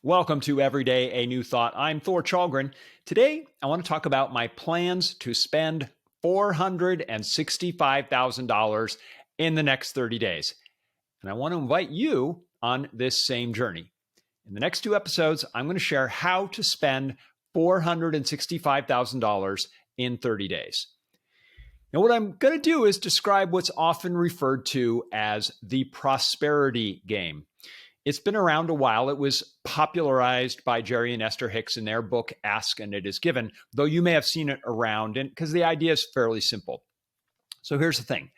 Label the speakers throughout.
Speaker 1: Welcome to Everyday A New Thought. I'm Thor Chalgren. Today, I want to talk about my plans to spend $465,000 in the next 30 days. And I want to invite you on this same journey. In the next two episodes, I'm going to share how to spend $465,000 in 30 days. Now, what I'm going to do is describe what's often referred to as the prosperity game. It's been around a while. It was popularized by Jerry and Esther Hicks in their book, Ask and It Is Given, though you may have seen it around, and because the idea is fairly simple. So here's the thing.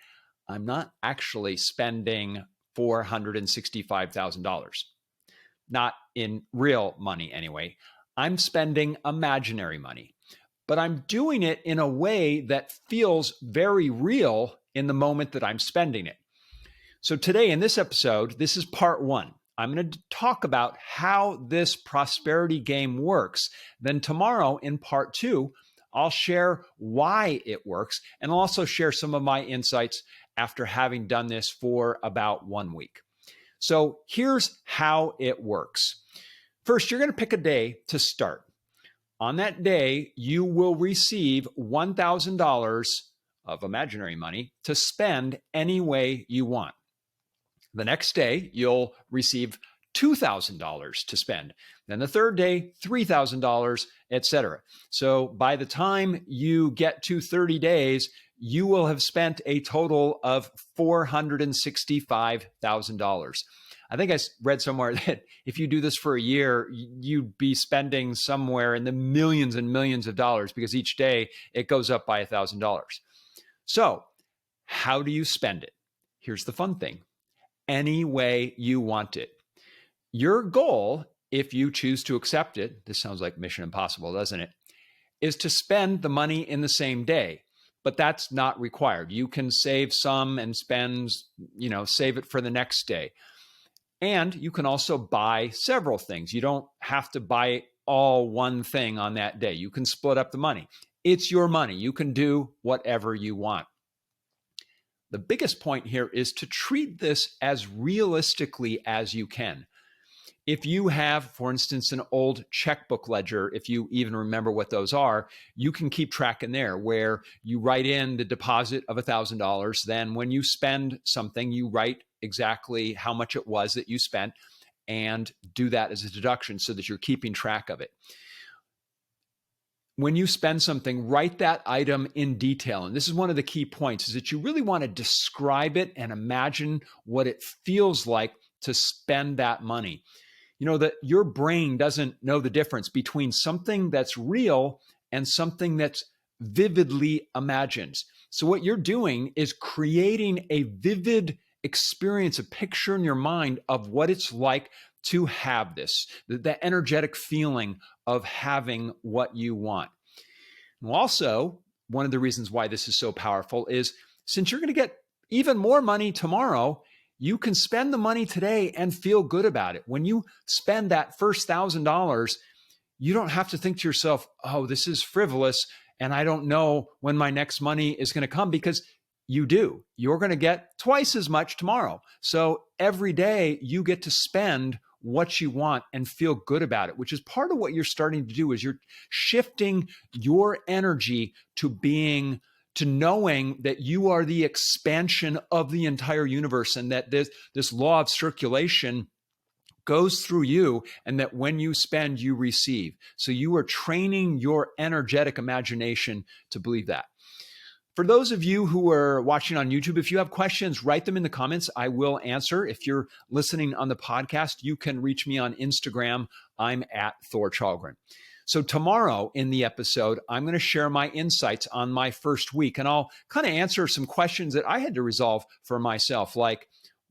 Speaker 1: I'm not actually spending $465,000. Not in real money anyway. I'm spending imaginary money, but I'm doing it in a way that feels very real in the moment that I'm spending it. So today in this episode, this is part one. I'm going to talk about how this prosperity game works. Then tomorrow in part two, I'll share why it works, and I'll also share some of my insights after having done this for about 1 week. So here's how it works. First, you're going to pick a day to start. On that day, you will receive $1,000 of imaginary money to spend any way you want. The next day, you'll receive $2,000 to spend. Then the third day, $3,000, etc. So by the time you get to 30 days, you will have spent a total of $465,000. I think I read somewhere that if you do this for a year, you'd be spending somewhere in the millions and millions of dollars because each day it goes up by $1,000. So how do you spend it? Here's the fun thing. Any way you want it. Your goal, if you choose to accept it, this sounds like Mission Impossible, doesn't it, is to spend the money in the same day. But that's not required. You can save some and save it for the next day. And you can also buy several things. You don't have to buy all one thing on that day. You can split up the money. It's your money. You can do whatever you want. The biggest point here is to treat this as realistically as you can. If you have, for instance, an old checkbook ledger, if you even remember what those are, you can keep track in there where you write in the deposit of $1,000. Then when you spend something, you write exactly how much it was that you spent and do that as a deduction so that you're keeping track of it. When you spend something, write that item in detail. And this is one of the key points, is that you really want to describe it and imagine what it feels like to spend that money. You know, that your brain doesn't know the difference between something that's real and something that's vividly imagined. So what you're doing is creating a vivid experience, a picture in your mind of what it's like to have this, the energetic feeling of having what you want. And also, one of the reasons why this is so powerful is since you're going to get even more money tomorrow, you can spend the money today and feel good about it. When you spend that first $1,000, you don't have to think to yourself, oh, this is frivolous and I don't know when my next money is going to come, because you do. You're going to get twice as much tomorrow. So every day you get to spend what you want and feel good about it, which is part of what you're starting to do. Is you're shifting your energy to knowing that you are the expansion of the entire universe, and that this law of circulation goes through you, and that when you spend, you receive. So you are training your energetic imagination to believe that. For those of you who are watching on YouTube, if you have questions, write them in the comments. I will answer. If you're listening on the podcast, you can reach me on Instagram. I'm at Thor Chalgren. So tomorrow in the episode, I'm going to share my insights on my first week, and I'll kind of answer some questions that I had to resolve for myself, like,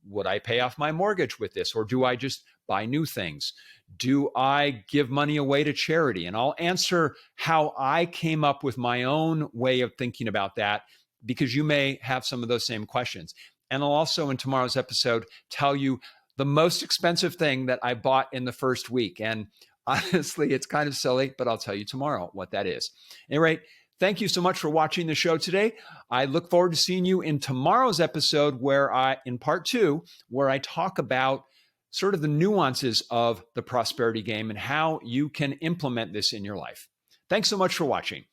Speaker 1: would I pay off my mortgage with this, or do I just buy new things? Do I give money away to charity? And I'll answer how I came up with my own way of thinking about that, because you may have some of those same questions. And I'll also, in tomorrow's episode, tell you the most expensive thing that I bought in the first week. And honestly, it's kind of silly, but I'll tell you tomorrow what that is. At any rate, thank you so much for watching the show today. I look forward to seeing you in tomorrow's episode, in part two, where I talk about sort of the nuances of the prosperity game and how you can implement this in your life. Thanks so much for watching.